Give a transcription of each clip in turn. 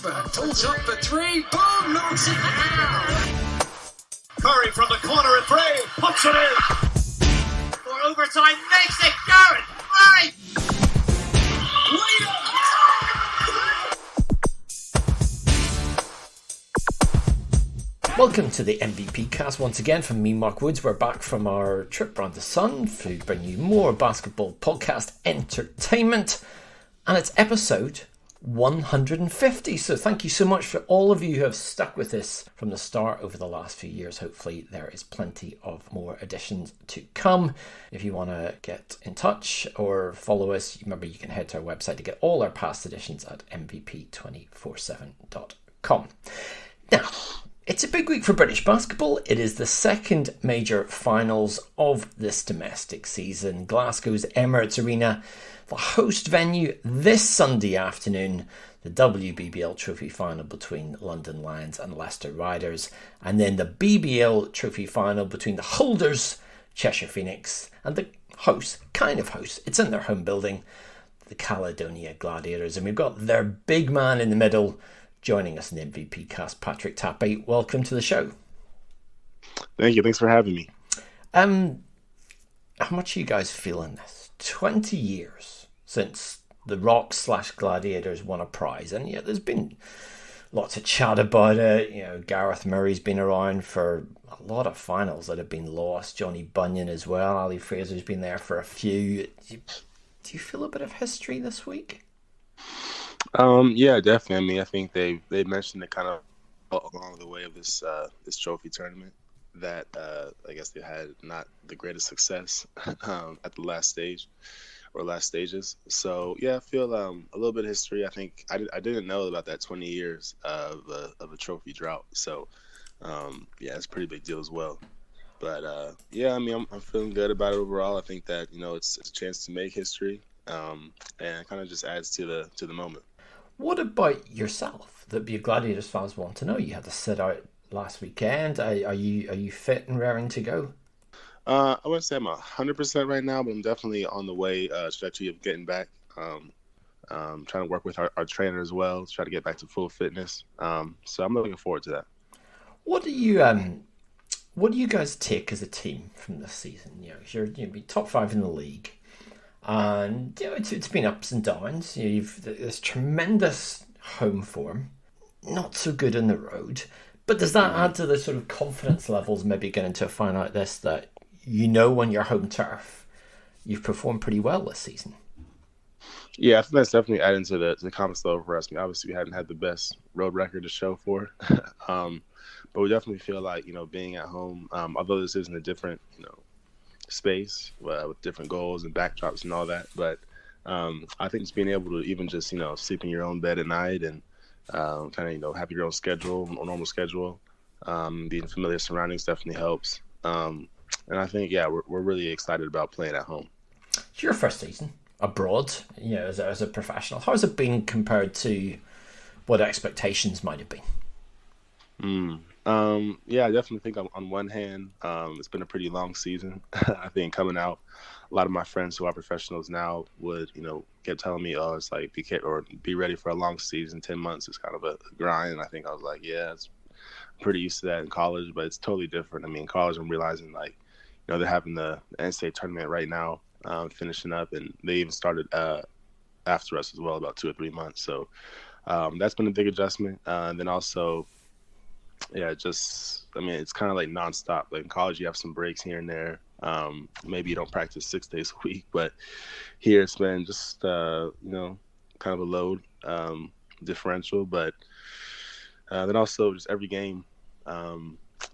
Goldberg pulls up for three. Boom! Knocks it down. Curry from the corner at three. Puts it in. For overtime, makes it. Garrett, right. Welcome to the MVP cast once again from me, Mark Woods. We're back from our trip around the sun to bring you more basketball podcast entertainment. And it's episode 150. So thank you so much for all of you who have stuck with this from the start over the last few years. Hopefully there is plenty of more editions to come. If you want to get in touch or follow us, remember you can head to our website to get all our past editions at mvp247.com. Now, it's a big week for British basketball. It is the second major finals of this domestic season. Glasgow's Emirates Arena, the host venue this Sunday afternoon, the WBBL Trophy final between London Lions and Leicester Riders, and then the BBL Trophy final between the holders, Cheshire Phoenix, and the host, it's in their home building, the Caledonia Gladiators. And we've got their big man in the middle, joining us in the MVP cast, Patrick Tapé. Welcome to the show. Thank you. Thanks for having me. How much are you guys feeling this? 20 years since the Rock/Gladiators won a prize, and yeah, there's been lots of chat about it. You know, Gareth Murray's been around for a lot of finals that have been lost. Johnny Bunyan as well. Ali Fraser's been there for a few. Do you feel a bit of history this week? Yeah, definitely. I mean, I think they mentioned it kind of along the way of this trophy tournament that I guess they had not the greatest success at the last stage or last stages. So yeah, I feel a little bit of history. I think I didn't know about that 20 years of a trophy drought. So yeah, it's a pretty big deal as well. But yeah, I mean, I'm feeling good about it overall. I think that it's a chance to make history, and it kind of just adds to the moment. What about yourself? The Gladiators fans want to know. You had to sit out last weekend. Are you fit and raring to go? I wouldn't say I'm 100% right now, but I'm definitely on the way, stretchy of getting back. Trying to work with our trainer as well to try to get back to full fitness. So I'm looking forward to that. What do you guys take as a team from this season? You're be top 5 in the league. And it's been ups and downs. You've this tremendous home form, not so good on the road. But does that add to the sort of confidence levels maybe getting to a final like this that on your home turf you've performed pretty well this season? Yeah, I think that's definitely adding to the confidence level for us. I mean, obviously, we hadn't had the best road record to show for, but we definitely feel like being at home, although this isn't a different space with different goals and backdrops and all that, but I think just being able to even just sleep in your own bed at night and kind of have your own schedule or normal schedule, being familiar surroundings definitely helps, and I think we're really excited about playing at home. It's your first season abroad, as a professional. How has it been compared to what expectations might have been? Yeah, I definitely think on one hand, it's been a pretty long season. I think coming out, a lot of my friends who are professionals now would, kept telling me, oh, it's like be ready for a long season. 10 months is kind of a grind. And I think I was like, yeah, I'm pretty used to that in college, but it's totally different. I mean, in college, I'm realizing they're having the NCAA tournament right now, finishing up, and they even started after us as well, about 2 or 3 months. So that's been a big adjustment. And then also, yeah, it's kind of like nonstop. Like in college, you have some breaks here and there. Maybe you don't practice 6 days a week, but here it's been just, kind of a load differential. But then also just every game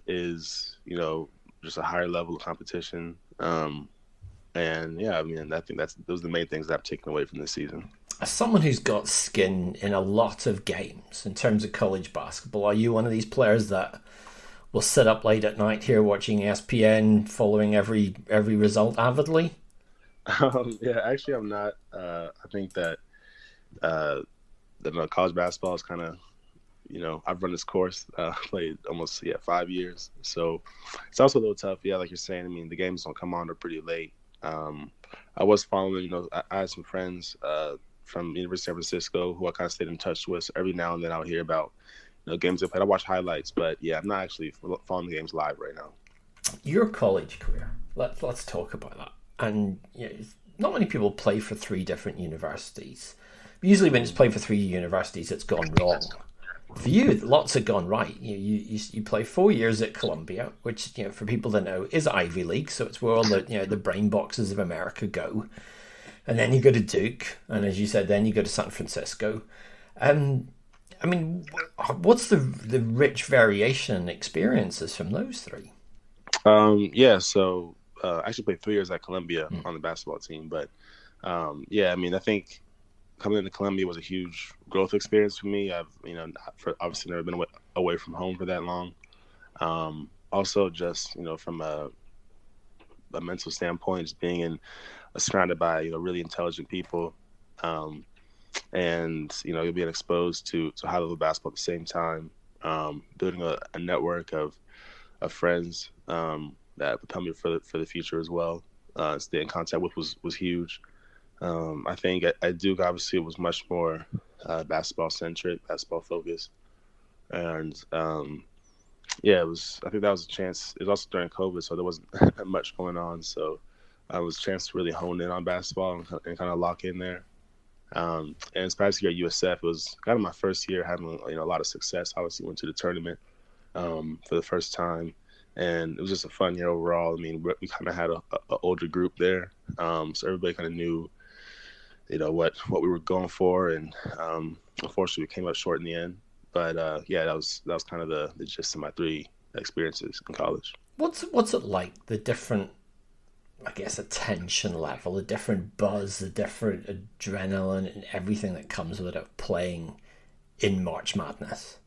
is, just a higher level of competition. And yeah, I mean, I think those are the main things that I've taken away from this season. As someone who's got skin in a lot of games in terms of college basketball, are you one of these players that will sit up late at night here watching ESPN, following every result avidly? Yeah, actually, I'm not. I think that college basketball is kind of, I've run this course, played almost 5 years, so it's also a little tough. Yeah, like you're saying, I mean, the games don't come on; they're pretty late. I was following, I had some friends from University of San Francisco, who I kind of stayed in touch with. So every now and then I'll hear about games I played. I watch highlights, but yeah, I'm not actually following the games live right now. Your college career, let's talk about that. And not many people play for 3 different universities. Usually when it's played for 3 universities, it's gone wrong. For you, lots have gone right. You play 4 years at Columbia, which for people that know is Ivy League, so it's where all the brain boxes of America go. And then you go to Duke, and as you said, then you go to San Francisco. I mean, what's the rich variation and experiences from those 3? So I actually played 3 years at Columbia on the basketball team, but I mean, I think coming into Columbia was a huge growth experience for me. I've, obviously never been away from home for that long. Also, just from a mental standpoint, just being surrounded by really intelligent people, and you're being exposed to high level basketball at the same time, building a network of friends that become me for the future as well. Stay in contact with was huge. I think at Duke, obviously, it was much more basketball centric, basketball focused, and it was. I think that was a chance. It was also during COVID, so there wasn't much going on. So it was a chance to really hone in on basketball and kind of lock in there. And this past year at USF, it was kind of my first year having a lot of success. Obviously, went to the tournament for the first time. And it was just a fun year overall. I mean, we kind of had a older group there, so everybody kind of knew, what we were going for. And unfortunately, we came up short in the end. But that was kind of the gist of my 3 experiences in college. What's it like? The different, I guess, attention level, the different buzz, the different adrenaline, and everything that comes with it playing in March Madness.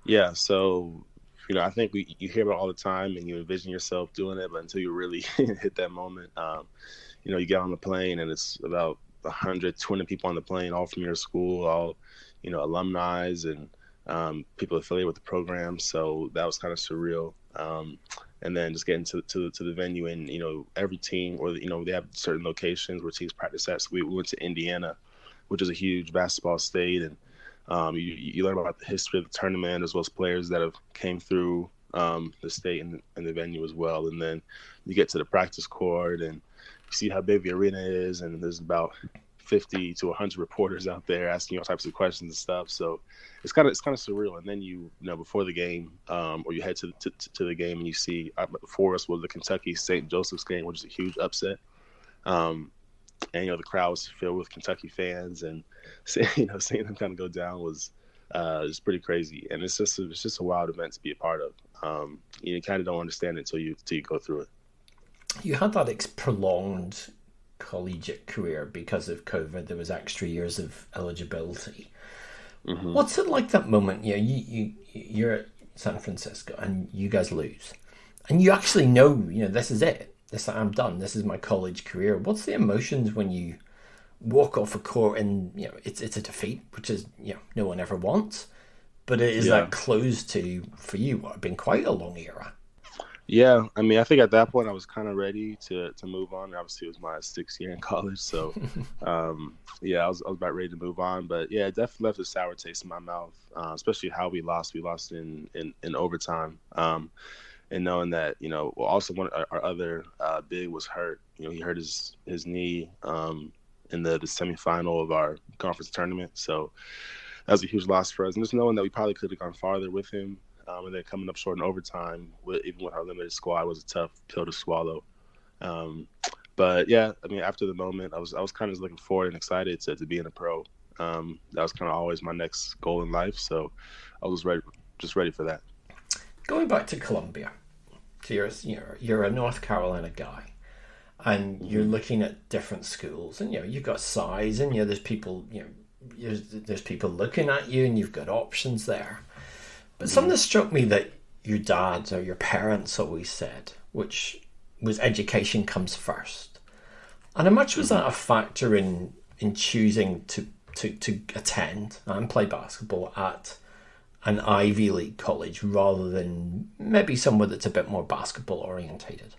Yeah. So. I think you hear about it all the time and you envision yourself doing it, but until you really hit that moment, you get on the plane and it's about 120 people on the plane, all from your school, all, alumni and people affiliated with the program. So that was kind of surreal. And then just getting to the venue and, every team or, they have certain locations where teams practice at. So we went to Indiana, which is a huge basketball state, and you learn about the history of the tournament as well as players that have came through the state and the venue as well. And then you get to the practice court and you see how big the arena is, and there's about 50 to 100 reporters out there asking all types of questions and stuff. So it's kind of surreal. And then before the game, or you head to the game and you see before us was the Kentucky St. Joseph's game, which is a huge upset. And the crowd was filled with Kentucky fans, and seeing them kind of go down was pretty crazy. And it's just a wild event to be a part of. You kind of don't understand it until you go through it. You had that prolonged collegiate career because of COVID. There was extra years of eligibility. Mm-hmm. What's it like that moment? You're at San Francisco and you guys lose, and you actually know this is it. I'm done. This is my college career. What's the emotions when you walk off a court and it's a defeat, which is no one ever wants, but it is that close to, for you, what had been quite a long era. Yeah, I mean, I think at that point I was kind of ready to move on. Obviously, it was my 6th year in college, so I was about ready to move on. But yeah, it definitely left a sour taste in my mouth, especially how we lost. We lost in overtime. And knowing that, also one of our other big was hurt. He hurt his knee in the semifinal of our conference tournament. So that was a huge loss for us. And just knowing that we probably could have gone farther with him, and then coming up short in overtime, even with our limited squad, was a tough pill to swallow. But yeah, I mean, after the moment, I was kind of looking forward and excited to being a pro. That was kind of always my next goal in life. So I was ready for that. Going back to Columbia, so you're a North Carolina guy, and you're looking at different schools, and you've got size, and there's people there's people looking at you, and you've got options there. But something that struck me that your dad or your parents always said, which was education comes first. And how much was that a factor in choosing to attend and play basketball at an Ivy League college rather than maybe somewhere that's a bit more basketball orientated?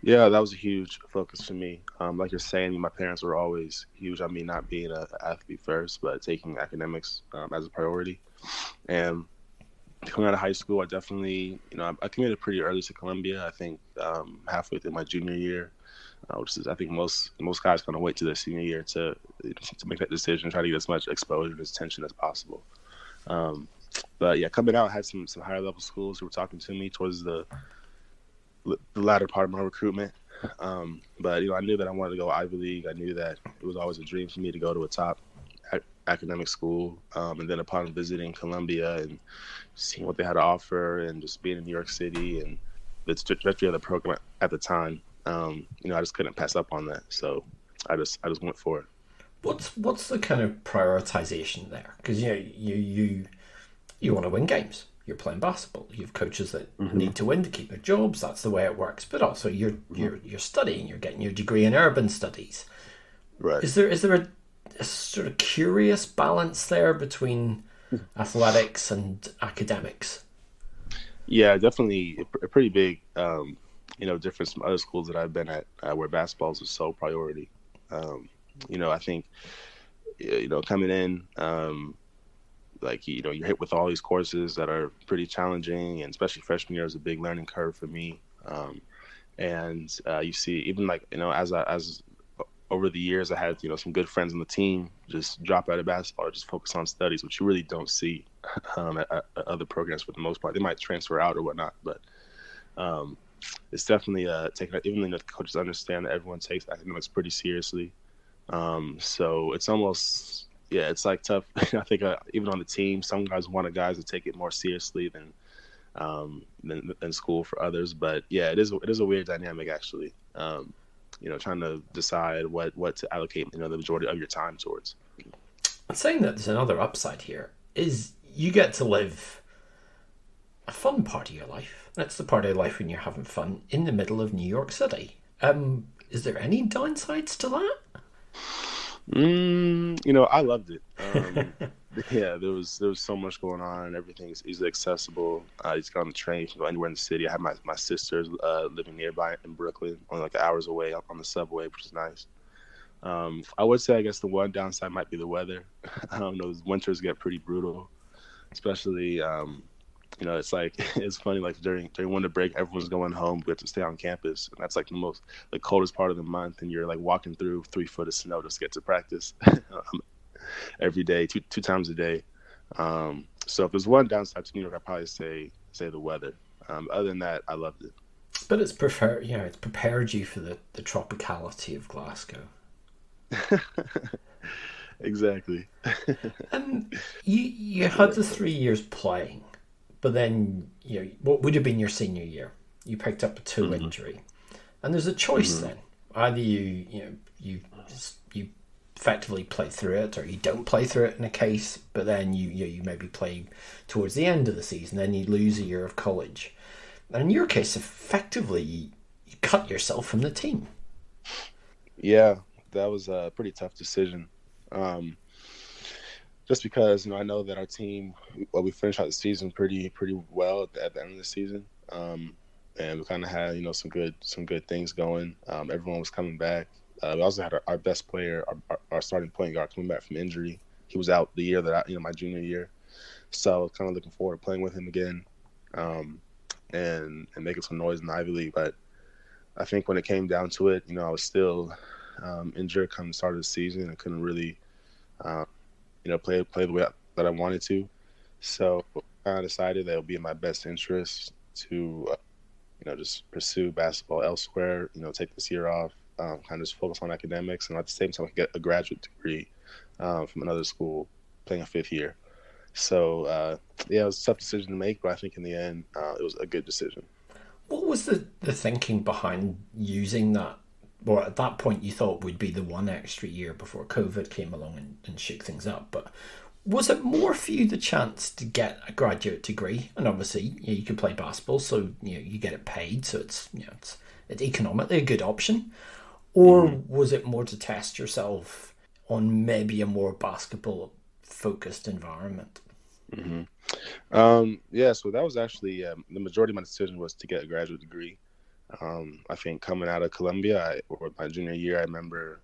Yeah, that was a huge focus for me. Like you're saying, my parents were always huge on me not being an athlete first, but taking academics as a priority. And coming out of high school, I definitely, I committed pretty early to Columbia. I think halfway through my junior year, which is, I think most guys kind of wait to their senior year to make that decision, try to get as much exposure and attention as possible. But yeah, coming out, I had some higher level schools who were talking to me towards the latter part of my recruitment. But I knew that I wanted to go Ivy League. I knew that it was always a dream for me to go to a top academic school. And then upon visiting Columbia and seeing what they had to offer, and just being in New York City and the trajectory of the program at the time, I just couldn't pass up on that. So I just went for it. What's the kind of prioritization there? Because you want to win games. You're playing basketball. You have coaches that need to win to keep their jobs. That's the way it works. But also you're studying. You're getting your degree in urban studies. Right. Is there a sort of curious balance there between athletics and academics? Yeah, definitely a pretty big difference from other schools that I've been at where basketball is a sole priority. I think coming in. You're hit with all these courses that are pretty challenging, and especially freshman year is a big learning curve for me. And you see, even as over the years, I had some good friends on the team just drop out of basketball or just focus on studies, which you really don't see at other programs for the most part. They might transfer out or whatnot, but it's definitely taking. Even though the coaches understand that everyone takes academics pretty seriously, so it's almost. Yeah, it's like tough. I think even on the team, some guys wanted guys to take it more seriously than school for others. But yeah, it is a weird dynamic actually. Trying to decide what to allocate the majority of your time towards. I'm saying that there's another upside here is you get to live a fun part of your life. That's the part of life when you're having fun in the middle of New York City. Is there any downsides to that? I loved it. Yeah, there was so much going on, and everything is easily accessible. You just got on the train, you can go anywhere in the city. I had my sisters living nearby in Brooklyn, only like hours away on the subway, which is nice. I would say, I guess the one downside might be the weather. Those winters get pretty brutal, especially it's like it's funny, like during winter break, everyone's going home. We have to stay on campus, and that's like the coldest part of the month, and you're like walking through 3 foot of snow just to get to practice every day, two times a day. So if there's one downside to New York, I'd probably say the weather. Other than that, I loved it. But it's prepared you for the tropicality of Glasgow. Exactly. And you had the 3 years playing. But then, what would have been your senior year? You picked up a toe injury, and there's a choice then. Either you effectively play through it, or you don't play through it in a case. But then you maybe play towards the end of the season, then you lose a year of college. And in your case, effectively, you cut yourself from the team. Yeah, that was a pretty tough decision. Just because I know that our team, we finished out the season pretty well at the end of the season, and we kind of had some good things going. Everyone was coming back. We also had our best player, our starting point guard, coming back from injury. He was out the year that my junior year, so I was kind of looking forward to playing with him again, and making some noise in the Ivy League. But I think when it came down to it, I was still injured come the start of the season and couldn't really. Play the way that I wanted to. So I decided that it would be in my best interest to, just pursue basketball elsewhere, take this year off, kind of just focus on academics, and at the same time get a graduate degree from another school, playing a 5th year. So, it was a tough decision to make, but I think in the end, it was a good decision. What was the thinking behind using that? Well, at that point, you thought would be the one extra year before COVID came along and shook things up. But was it more for you the chance to get a graduate degree? And obviously, you can play basketball, so you get it paid, so it's economically a good option. Or was it more to test yourself on maybe a more basketball-focused environment? So that was actually the majority of my decision was to get a graduate degree. I think coming out of Columbia, or my junior year, I remember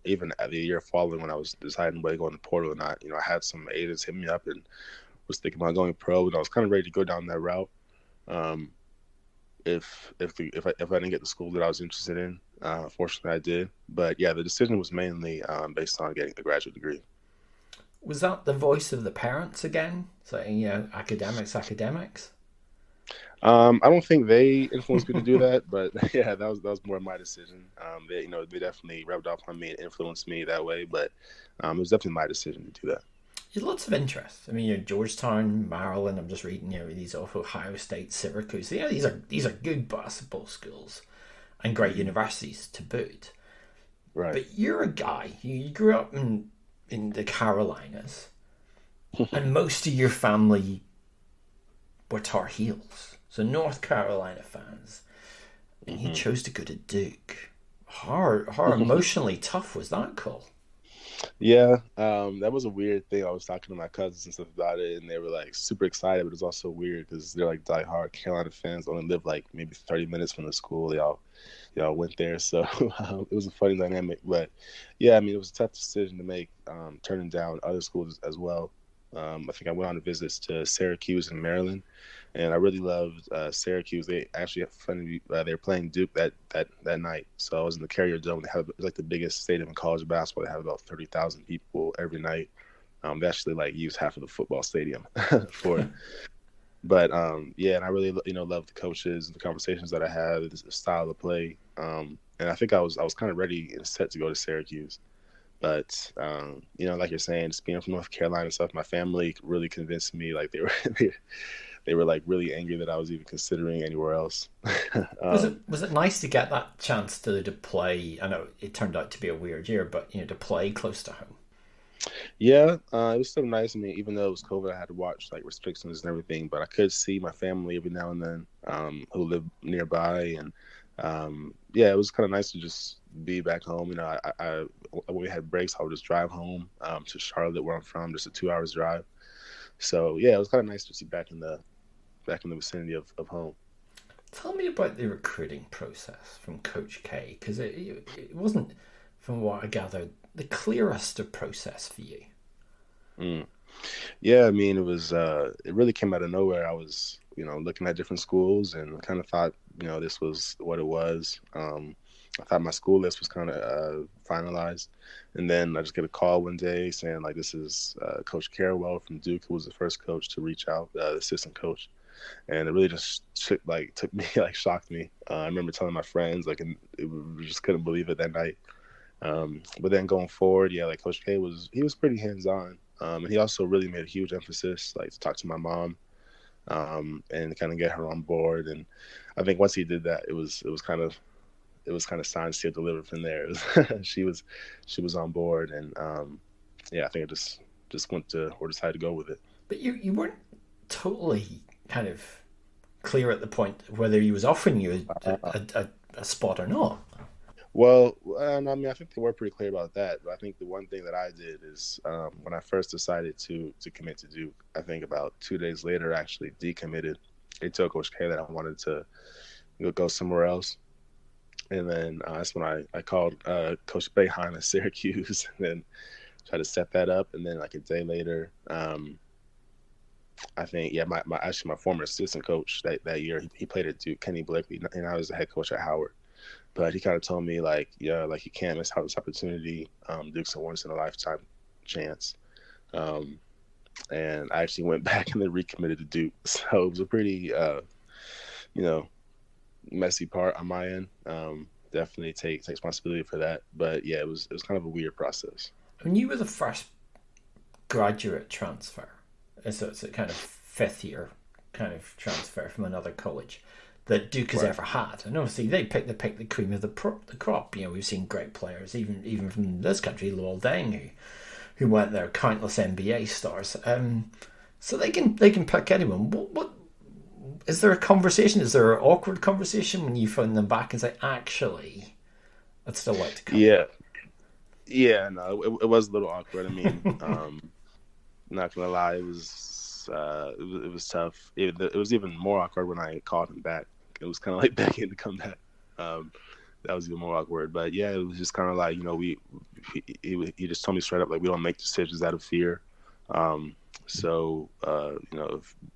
even at the year following when I was deciding whether to go in the portal or not, I had some agents hit me up and was thinking about going pro, and I was kind of ready to go down that route. If I didn't get the school that I was interested in, fortunately I did. But yeah, the decision was mainly based on getting a graduate degree. Was that the voice of the parents again, saying, academics? I don't think they influenced me to do that, but yeah, that was more my decision. They definitely rubbed off on me and influenced me that way, but it was definitely my decision to do that. You had lots of interest. I mean, Georgetown, Maryland. I'm just reading these off Ohio State, Syracuse. Yeah, these are good basketball schools and great universities to boot. Right. But you're a guy. You grew up in the Carolinas, and most of your family were Tar Heels, so North Carolina fans. And you chose to go to Duke. How emotionally tough was that call? Yeah, that was a weird thing. I was talking to my cousins and stuff about it, and they were like super excited, but it was also weird because they're like diehard Carolina fans. Only live like maybe 30 minutes from the school. Y'all went there, so it was a funny dynamic. But yeah, I mean, it was a tough decision to make, turning down other schools as well. I think I went on visits to Syracuse and Maryland, and I really loved Syracuse. They actually had fun. They were playing Duke that night, so I was in the Carrier Dome. They have like the biggest stadium in college basketball. They have about 30,000 people every night. They actually like use half of the football stadium for it. But yeah, and I really loved the coaches and the conversations that I had, the style of play, and I think I was kind of ready and set to go to Syracuse. But like you're saying, just being from North Carolina and stuff, my family really convinced me. Like they were like really angry that I was even considering anywhere else. Was it nice to get that chance to play? I know it turned out to be a weird year, but to play close to home. Yeah, it was still nice. I mean, even though it was COVID, I had to watch like restrictions and everything, but I could see my family every now and then who live nearby, and yeah, it was kind of nice to just be back home. When we had breaks, I would just drive home to Charlotte, where I'm from, just a 2 hours drive. So yeah, it was kind of nice to see back in the vicinity of home. Tell me about the recruiting process from Coach K, because it wasn't, from what I gathered, the clearest of process for you. Yeah, I mean, it really came out of nowhere. I was looking at different schools and kind of thought this was what it was. I thought my school list was kind of finalized, and then I just get a call one day saying like, this is Coach Carrawell from Duke, who was the first coach to reach out, the assistant coach. And it really just took me, shocked me. I remember telling my friends, and we just couldn't believe it that night. But then going forward, yeah, like Coach K was pretty hands-on. And he also really made a huge emphasis, to talk to my mom, and kind of get her on board. And I think once he did that, it was kind of signed, sealed, delivered from there. She was on board, and yeah, I think I just went to, or decided to go with it. But you weren't totally kind of clear at the point whether he was offering you a spot or not. Well, I mean, I think they were pretty clear about that. But I think the one thing that I did is when I first decided to commit to Duke, I think about 2 days later, I actually decommitted. They told Coach K that I wanted to go somewhere else. And then that's when I called Coach Boeheim at Syracuse and then tried to set that up. And then like a day later, I think, yeah, my former assistant coach that year, he played at Duke, Kenny Blakely, and I was the head coach at Howard. But he kind of told me, you can't miss out this opportunity. Duke's a once-in-a-lifetime chance. And I actually went back and then recommitted to Duke. So it was a pretty, messy part on my end. Definitely take responsibility for that. But, yeah, it was kind of a weird process. When you were the first graduate transfer, so it's a kind of fifth-year kind of transfer from another college that Duke has ever had. And obviously they picked the cream of the crop. We've seen great players, even from this country, Luol Deng, who went there, countless NBA stars. So they can pick anyone. What is there a conversation? Is there an awkward conversation when you phone them back and say, actually, I'd still like to come? Yeah, no, it was a little awkward. I mean, not gonna lie, it was tough. It was even more awkward when I called him back. It was kind of like begging to come back. That was even more awkward. But yeah, it was just kind of like, he just told me straight up, like, we don't make decisions out of fear. So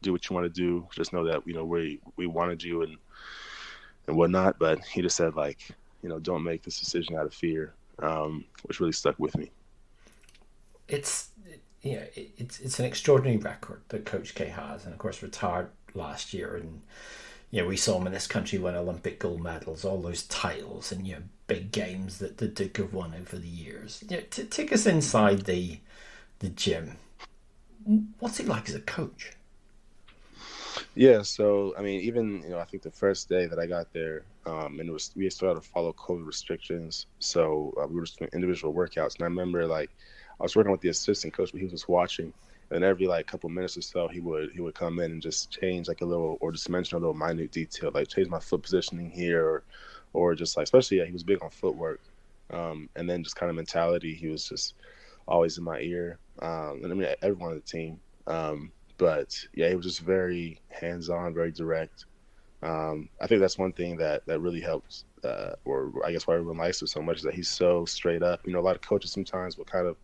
do what you want to do. Just know that, we wanted you and whatnot. But he just said, like, don't make this decision out of fear, which really stuck with me. It's an extraordinary record that Coach K has, and of course retired last year, and we saw him in this country win Olympic gold medals, all those titles, and big games that the Duke have won over the years. Take us inside the gym. What's he like as a coach? Yeah, so I mean, even I think the first day that I got there, and we started to follow COVID restrictions, so we were just doing individual workouts, and I remember, like, I was working with the assistant coach, but he was just watching. And every couple minutes or so, he would come in and just change a little, or just mention a little minute detail, like change my foot positioning here, or just especially he was big on footwork, and then just kind of mentality. He was just always in my ear, and I mean everyone on the team. But yeah, he was just very hands-on, very direct. I think that's one thing that really helps, or I guess why everyone likes him so much, is that he's so straight up. A lot of coaches sometimes will kind of,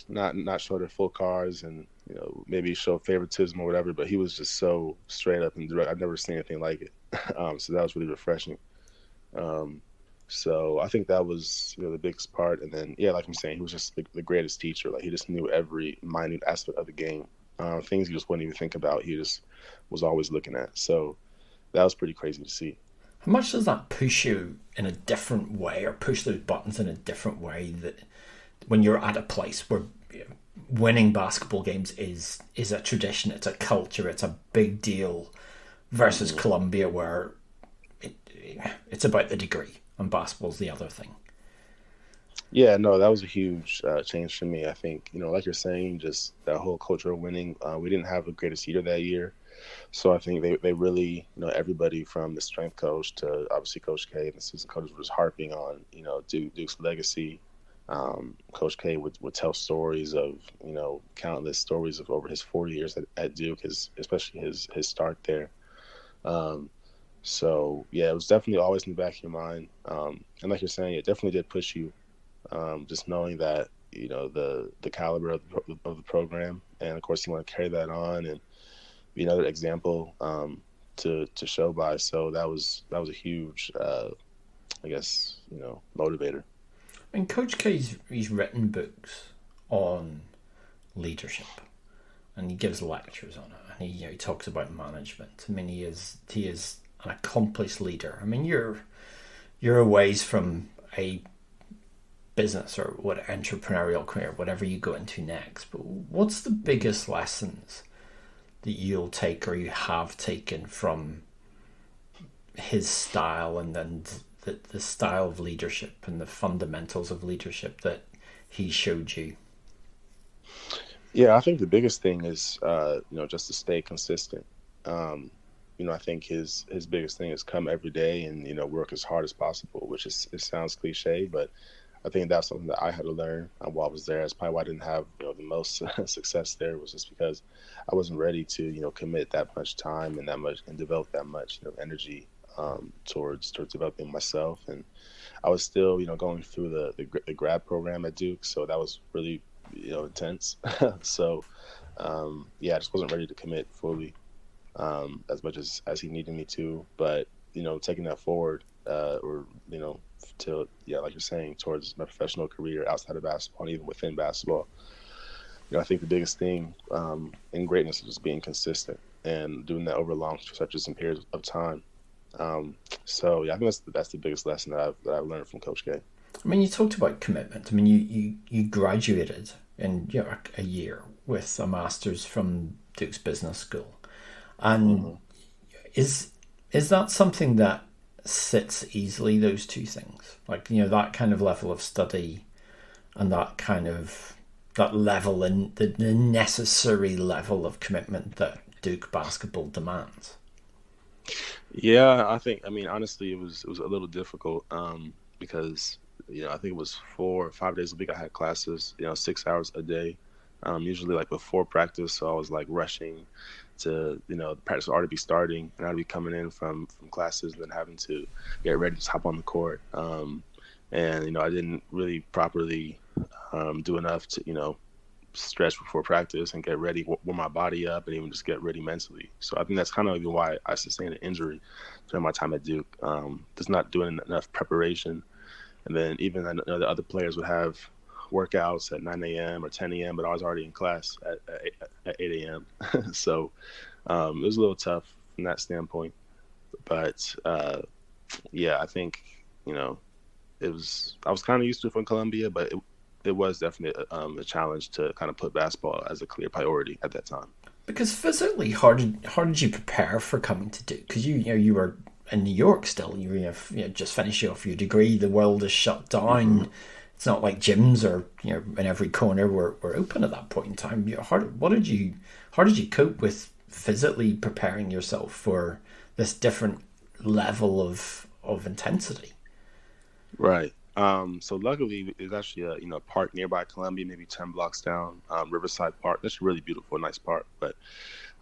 not show their full cards and maybe show favoritism or whatever, but he was just so straight up and direct. I've never seen anything like it. So that was really refreshing. So I think that was the biggest part. And then like I'm saying, he was just the greatest teacher. Like, he just knew every minute aspect of the game, things you just wouldn't even think about. He just was always looking at. So that was pretty crazy to see. How much does that push you in a different way, or push those buttons in a different way, that when you're at a place where winning basketball games is a tradition, it's a culture, it's a big deal, versus Colombia, where it's about the degree and basketball's the other thing? Yeah, no, that was a huge change for me. I think, like you're saying, just that whole culture of winning. We didn't have the greatest year that year. So I think they really, everybody from the strength coach to obviously Coach K and the assistant coaches were just harping on, Duke's legacy. Coach K would tell stories of, countless stories of over his 4 years at Duke, especially his start there. So yeah, it was definitely always in the back of your mind. And like you're saying, it definitely did push you, just knowing that, the caliber of the program. And of course you want to carry that on and be another example, to show by. So that was a huge, I guess, motivator. And Coach K's, he's written books on leadership, and he gives lectures on it, and he talks about management. I mean, he is an accomplished leader. I mean, you're a ways from a business or entrepreneurial career, whatever you go into next. But what's the biggest lessons that you'll take, or you have taken, from his style, and then the style of leadership and the fundamentals of leadership that he showed you? Yeah, I think the biggest thing is, just to stay consistent. I think his biggest thing is come every day and, work as hard as possible, which it sounds cliche, but I think that's something that I had to learn while I was there. It's probably why I didn't have, the most success there, was just because I wasn't ready to, commit that much time and develop that much, energy towards developing myself. And I was still, going through the grad program at Duke, so that was really, intense. So, I just wasn't ready to commit fully, as much as he needed me to. But, taking that forward, to, like you're saying, towards my professional career outside of basketball and even within basketball, I think the biggest thing in greatness is just being consistent and doing that over long stretches and periods of time. So I think that's the biggest lesson that I've learned from Coach K. I mean, you talked about commitment. I mean, you graduated in a year with a master's from Duke's Business School, and is that something that sits easily, those two things, like that kind of level of study and that level and the necessary level of commitment that Duke basketball demands? Yeah, I mean, honestly, it was a little difficult, because, I think it was 4 or 5 days a week I had classes, 6 hours a day. usually like before practice. So I was like rushing to, practice would already be starting, and I'd be coming in from classes and then having to get ready to hop on the court. And I didn't really properly do enough to, stretch before practice and get ready, warm my body up, and even just get ready mentally. So I think that's kind of even why I sustained an injury during my time at Duke. Just not doing enough preparation. And then even I know the other players would have workouts at 9 a.m. or 10 a.m., but I was already in class at 8 a.m. So it was a little tough from that standpoint. But yeah, I think, I was kind of used to it from Columbia, but it was definitely a challenge to kind of put basketball as a clear priority at that time. Because physically, how did you prepare for coming to Duke? Because you were in New York still. You were just finishing off your degree. The world is shut down. Mm-hmm. It's not like gyms or in every corner were open at that point in time. How did you cope with physically preparing yourself for this different level of intensity? Right. So luckily, it's actually a park nearby Columbia, maybe 10 blocks down, Riverside Park. That's a really beautiful, nice park. But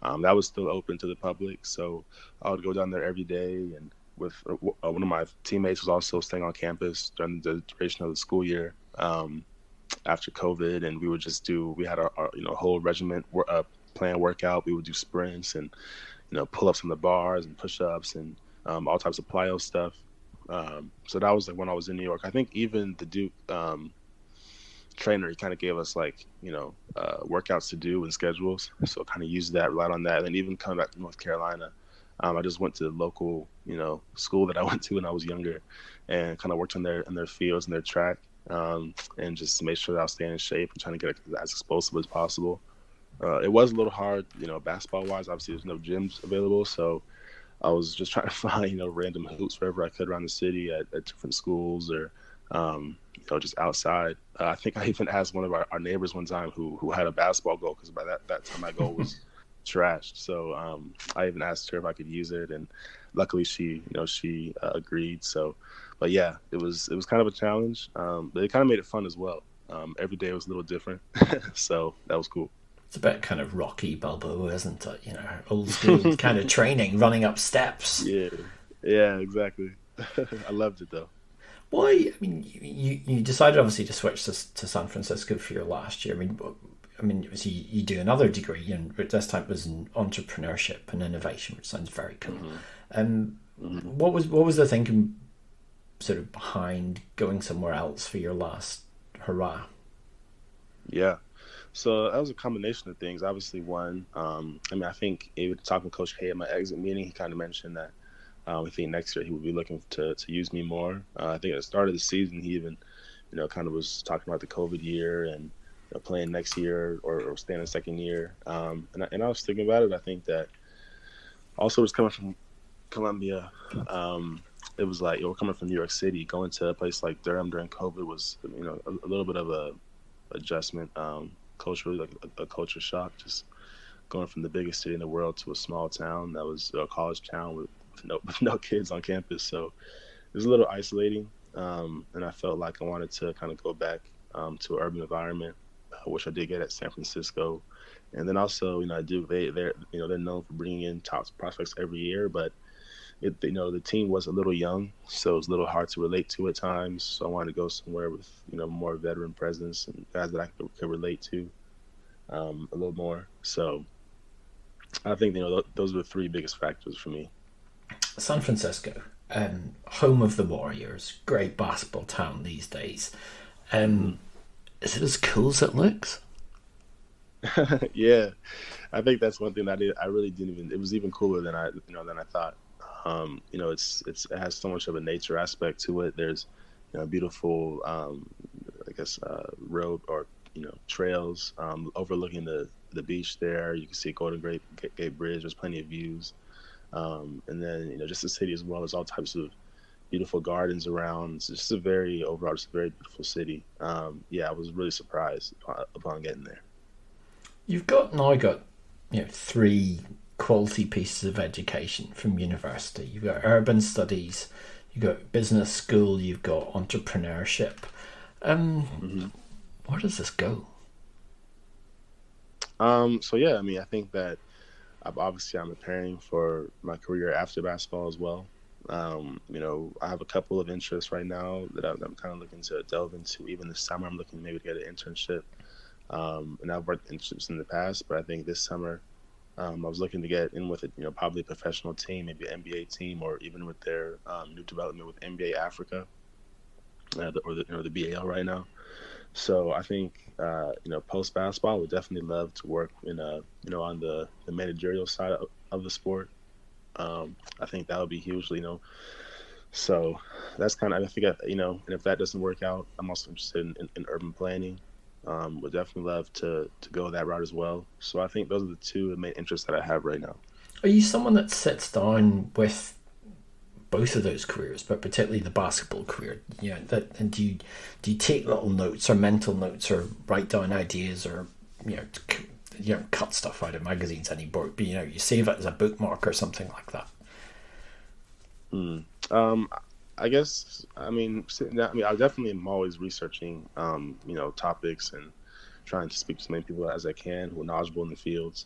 that was still open to the public, so I would go down there every day. And with one of my teammates was also staying on campus during the duration of the school year after COVID, and we would we had our whole regiment plan workout. We would do sprints and pull-ups on the bars and push-ups and all types of plyo stuff. So that was like when I was in New York. I think even the Duke trainer, he kind of gave us workouts to do and schedules. So kind of used that, relied on that. And then even coming back to North Carolina, I just went to the local, school that I went to when I was younger, and kind of worked in their fields and their track, and just to make sure that I was staying in shape and trying to get as explosive as possible. It was a little hard, basketball wise. Obviously, there's no gyms available, so I was just trying to find, random hoops wherever I could around the city at different schools or, just outside. I think I even asked one of our neighbors one time who had a basketball goal, because by that time my goal was trashed. So I even asked her if I could use it, and luckily she agreed. So, but yeah, it was kind of a challenge, but it kind of made it fun as well. Every day was a little different, so that was cool. It's a bit kind of Rocky Balboa, isn't it? Old school kind of training, running up steps. Yeah, exactly. I loved it though. Why? I mean, you decided obviously to switch to San Francisco for your last year. I mean, obviously you do another degree, and this time it was in entrepreneurship and innovation, which sounds very cool. Mm-hmm. What was the thinking sort of behind going somewhere else for your last hurrah? Yeah. So that was a combination of things. Obviously, one, I think even talking with Coach K at my exit meeting, he kind of mentioned that I think next year he would be looking to use me more. I think at the start of the season, he even, kind of was talking about the COVID year and playing next year or staying a second year. And I was thinking about it. I think that also just coming from Columbia, it was like, we're coming from New York City, going to a place like Durham during COVID was, a little bit of a adjustment. Culturally, like a culture shock, just going from the biggest city in the world to a small town that was a college town with no kids on campus. So it was a little isolating, and I felt like I wanted to kind of go back to an urban environment, which I did get at San Francisco. And then also, they're known for bringing in top prospects every year, but the team was a little young, so it was a little hard to relate to at times. So I wanted to go somewhere with more veteran presence and guys that I could relate to a little more. So I think those are the three biggest factors for me. San Francisco, home of the Warriors, great basketball town these days. Is it as cool as it looks? Yeah, I think that's one thing that I really didn't even. It was even cooler than I thought. It has so much of a nature aspect to it. There's beautiful, road or trails overlooking the beach there. You can see Golden Gate Bridge. There's plenty of views, and then just the city as well. There's all types of beautiful gardens around. It's just overall a very beautiful city. I was really surprised upon getting there. You've now got three quality pieces of education from university. You've got urban studies, you've got business school, you've got entrepreneurship. Where does this go? So yeah, I mean, I think that I'm preparing for my career after basketball as well. I have a couple of interests right now that I'm kind of looking to delve into. Even this summer, I'm looking maybe to get an internship. And I've worked internships in the past, but I think this summer I was looking to get in with probably a professional team, maybe an NBA team, or even with their new development with NBA Africa, the BAL right now. So I think post basketball, I would definitely love to work on the managerial side of the sport. I think that would be hugely. So that's kind of, I think, and if that doesn't work out, I'm also interested in urban planning. Would definitely love to go that route as well. So I think those are the two main interests that I have right now. Are you someone that sits down with both of those careers, but particularly the basketball career? And do you take little notes or mental notes or write down ideas or you don't cut stuff out of magazines anymore, but you save it as a bookmark or something like that? I guess I definitely am always researching topics and trying to speak to as many people as I can who are knowledgeable in the fields.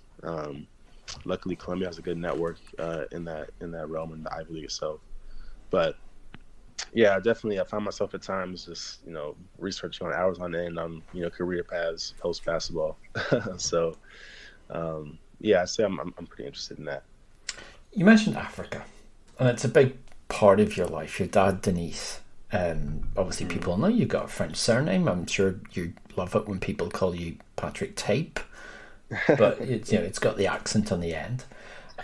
Luckily, Columbia has a good network in that realm in the Ivy League itself. But yeah, I find myself at times just researching on hours on end on career paths post basketball. So I'd say I'm pretty interested in that. You mentioned Africa, and it's a big part of your life. Your dad, Denis, obviously people know you've got a French surname. I'm sure you love it when people call you Patrick Tapé, but it's got the accent on the end.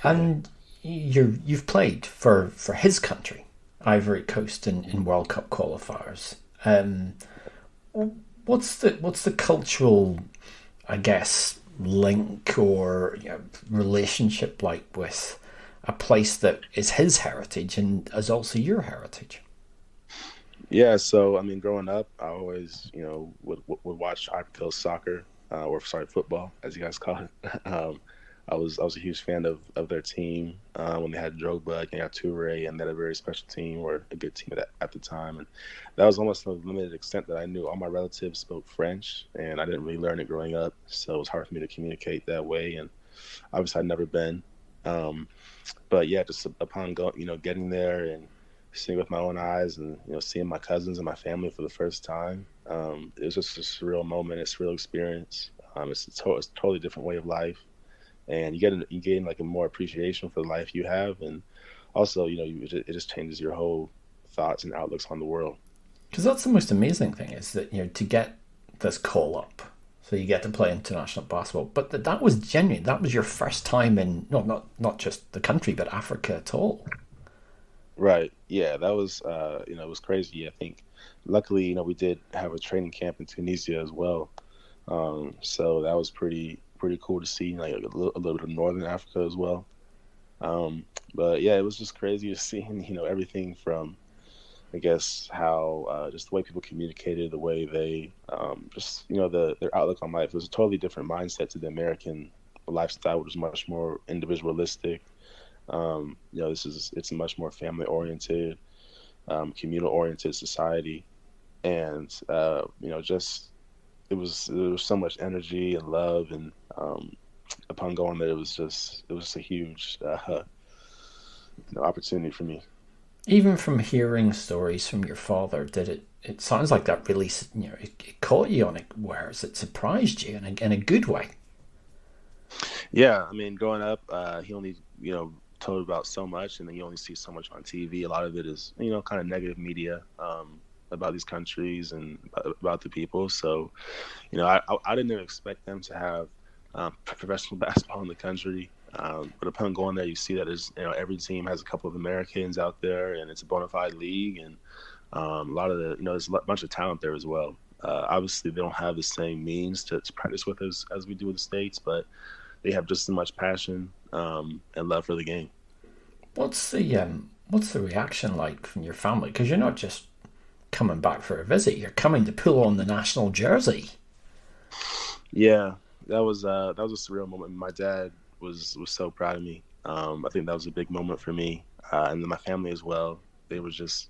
And you've played for his country, Ivory Coast, in World Cup qualifiers. What's the cultural, I guess, link or relationship like with a place that is his heritage and is also your heritage? Yeah, so I mean, growing up, I always would watch Ivory Coast soccer, football, as you guys call it. I was a huge fan of their team when they had Drogba and Toure, and they had a very special team, or a good team at the time. And that was almost to a limited extent that I knew all my relatives spoke French, and I didn't really learn it growing up, so it was hard for me to communicate that way. And obviously, I'd never been. But yeah, just upon getting there and seeing with my own eyes and seeing my cousins and my family for the first time, it was just a surreal moment, a surreal experience. It's a totally different way of life, and you gain like a more appreciation for the life you have, and also it just changes your whole thoughts and outlooks on the world. Because that's the most amazing thing is that to get this call up. So you get to play international basketball, but that was genuine. That was your first time in not just the country, but Africa at all. Right. Yeah, that was it was crazy. I think luckily we did have a training camp in Tunisia as well, so that was pretty cool to see, like a little bit of Northern Africa as well. But yeah, it was just crazy to see everything from, I guess, how just the way people communicated, the way they their outlook on life. It was a totally different mindset to the American lifestyle, which was much more individualistic. It's a much more family oriented, communal oriented society, and there was so much energy and love, and upon going there, it was just a huge opportunity for me. Even from hearing stories from your father, it sounds like that really, it caught you on it, whereas it surprised you in a good way. Yeah, I mean, growing up, he only, told about so much, and then you only see so much on TV. A lot of it is, kind of negative media about these countries and about the people. So, I didn't expect them to have professional basketball in the country. But upon going there, you see that every team has a couple of Americans out there, and it's a bona fide league, and a lot of there's a bunch of talent there as well. Obviously, they don't have the same means to practice with as we do in the States, but they have just as much passion and love for the game. What's the reaction like from your family? Because you're not just coming back for a visit; you're coming to pull on the national jersey. Yeah, that was a surreal moment. My dad was so proud of me. I think that was a big moment for me, and then my family as well. They were just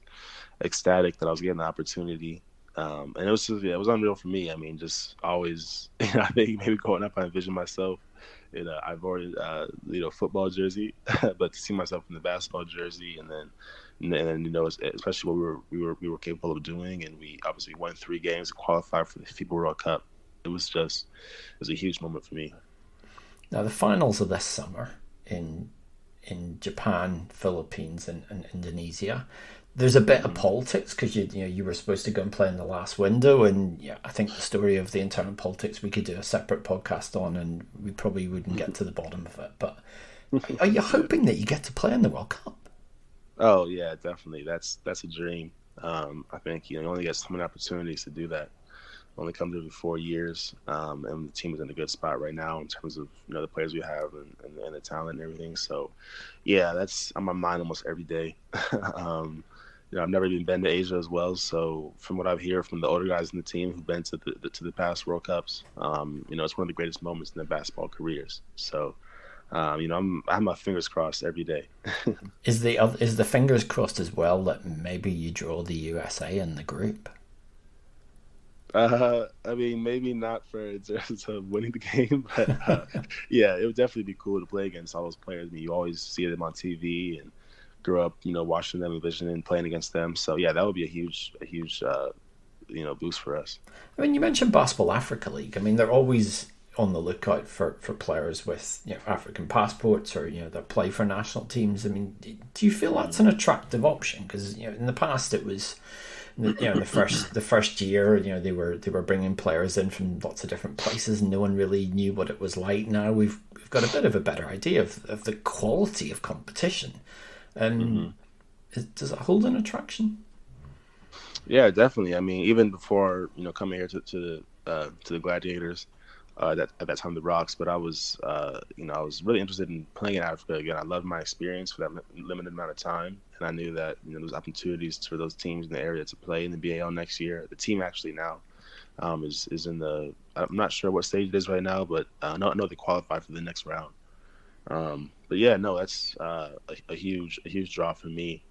ecstatic that I was getting the opportunity. And it was just, it was unreal for me. I mean, just always, I think maybe growing up, I envisioned myself in a Ivory, football jersey, but to see myself in the basketball jersey, and then especially what we were capable of doing, and we obviously won 3 games to qualify for the FIBA World Cup. It was a huge moment for me. Now the finals are this summer in Japan, Philippines, and Indonesia. There's a bit of politics because you were supposed to go and play in the last window, and I think the story of the internal politics we could do a separate podcast on, and we probably wouldn't get to the bottom of it. But are you hoping that you get to play in the World Cup? Oh yeah, definitely. That's a dream. I think you only get so many opportunities to do that. Only come to every 4 years, and the team is in a good spot right now in terms of the players we have and the talent and everything. So, yeah, that's on my mind almost every day. I've never even been to Asia as well, so from what I've heard from the older guys in the team who've been to the past World Cups, it's one of the greatest moments in their basketball careers. So, I have my fingers crossed every day. Is the fingers crossed as well that maybe you draw the USA in the group? I mean, maybe not for in terms of winning the game, but yeah, it would definitely be cool to play against all those players. I mean, you always see them on TV and grew up, watching them, envisioning playing against them. So yeah, that would be a huge boost for us. I mean, you mentioned Basketball Africa League. I mean, they're always on the lookout for players with African passports or that play for national teams. I mean, do you feel that's an attractive option? Because in the past it was. The first year, they were bringing players in from lots of different places, and no one really knew what it was like. Now we've got a bit of a better idea of the quality of competition. Does it hold an attraction? Yeah, definitely. I mean, even before coming here to the Gladiators, at that time the Rocks, but I was I was really interested in playing in Africa again. I loved my experience for that limited amount of time, and I knew that there was opportunities for those teams in the area to play in the BAL next year. The team actually now is in the, I'm not sure what stage it is right now, but I know they qualify for the next round. But yeah, no, that's a huge draw for me.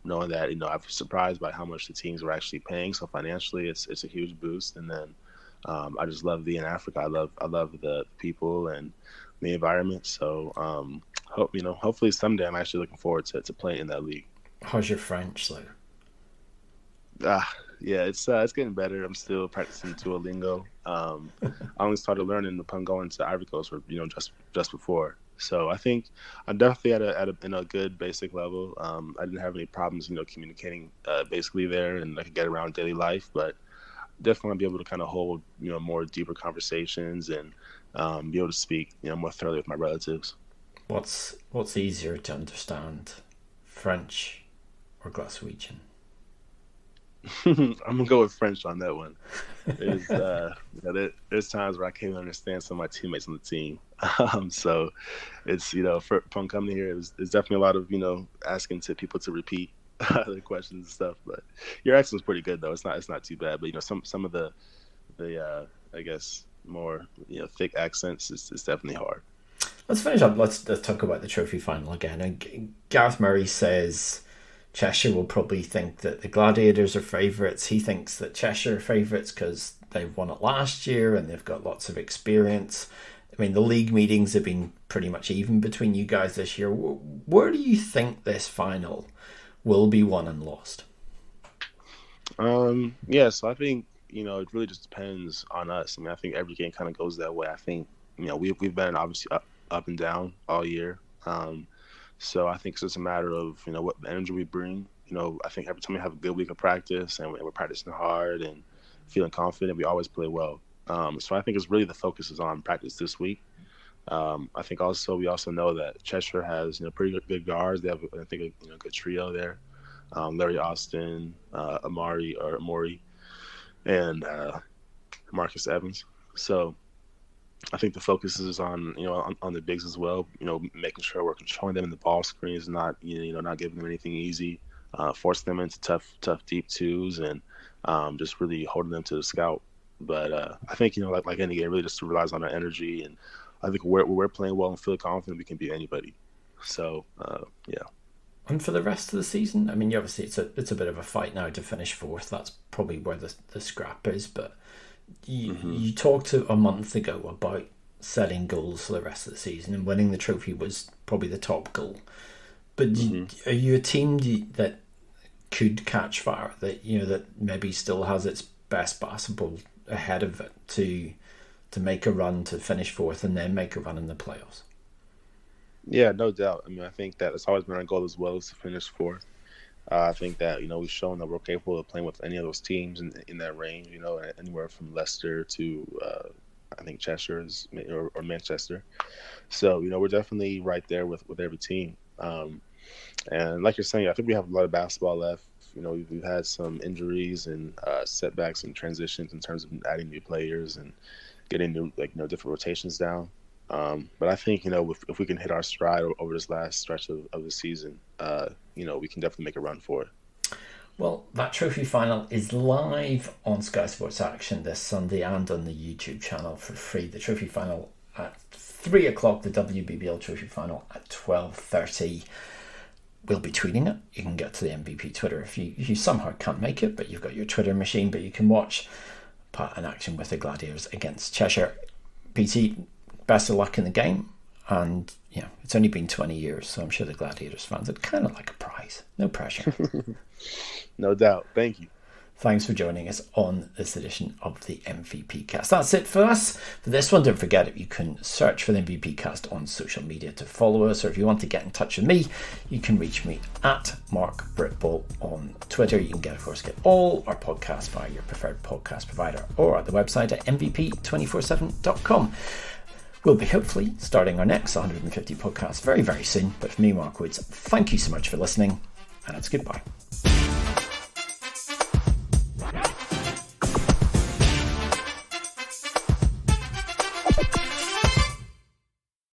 Knowing that I was surprised by how much the teams were actually paying, so financially it's a huge boost. And then I just love being in Africa. I love the people and the environment. So hopefully someday I'm actually looking forward to playing in that league. How's your French though? Yeah, it's getting better. I'm still practicing Duolingo. I only started learning upon going to Ivory Coast, or just before. So I think I'm definitely at a good basic level. I didn't have any problems, communicating basically there, and I could get around daily life. But definitely want to be able to kind of hold more deeper conversations and be able to speak more thoroughly with my relatives. What's easier to understand, French or Glaswegian? I'm gonna go with French on that one. There's times where I can't understand some of my teammates on the team. So it's upon coming here, it's definitely a lot of asking to people to repeat the questions and stuff. But your accent's pretty good though. It's not too bad. But some of the I guess more thick accents is definitely hard. Let's finish up. Let's talk about the trophy final again. And Gareth Murray says Cheshire will probably think that the Gladiators are favourites. He thinks that Cheshire are favourites because they've won it last year and they've got lots of experience. I mean, the league meetings have been pretty much even between you guys this year. Where do you think this final will be won and lost? So I think, it really just depends on us. I mean, I think every game kind of goes that way. I think, we've been obviously up and down all year. So I think it's just a matter of, what energy we bring. I think every time we have a good week of practice and we're practicing hard and feeling confident, we always play well. So I think it's really the focus is on practice this week. I think we also know that Cheshire has, pretty good guards. They have, I think, a good trio there. Larry Austin, Amari, and Marcus Evans. So I think the focus is on the bigs as well. Making sure we're controlling them in the ball screens, not not giving them anything easy, forcing them into tough deep twos, and just really holding them to the scout. But I think like any game, really just relies on our energy, and I think we're playing well and feel confident we can beat anybody. So yeah. And for the rest of the season, I mean, obviously it's a bit of a fight now to finish fourth. That's probably where the scrap is. But you talked a month ago about setting goals for the rest of the season, and winning the trophy was probably the top goal. But are you a team that could catch fire, that that maybe still has its best basketball ahead of it to make a run to finish fourth and then make a run in the playoffs? Yeah, no doubt. I mean, I think that it's always been our goal as well, is to finish fourth. I think that, we've shown that we're capable of playing with any of those teams in that range, anywhere from Leicester to, I think, Cheshire or Manchester. So, we're definitely right there with every team. And like you're saying, I think we have a lot of basketball left. We've had some injuries and setbacks and transitions in terms of adding new players and getting new, different rotations down. But I think, if we can hit our stride over this last stretch of the season, we can definitely make a run for it. Well, that trophy final is live on Sky Sports Action this Sunday and on the YouTube channel for free. The trophy final at 3 o'clock, the WBBL trophy final at 12:30. We'll be tweeting it. You can get to the MVP Twitter if you somehow can't make it, but you've got your Twitter machine, but you can watch Pat in action with the Gladiators against Cheshire. PT, best of luck in the game. And, it's only been 20 years, so I'm sure the Gladiators fans would kind of like a prize. No pressure. No doubt. Thank you. Thanks for joining us on this edition of the MVP Cast. That's it for us for this one. Don't forget, if you can search for the MVP Cast on social media to follow us, or if you want to get in touch with me, you can reach me at Mark Britball on Twitter. You can of course get all our podcasts via your preferred podcast provider or at the website at mvp247.com. We'll be hopefully starting our next 150 podcasts very, very soon. But for me, Mark Woods, thank you so much for listening, and it's goodbye.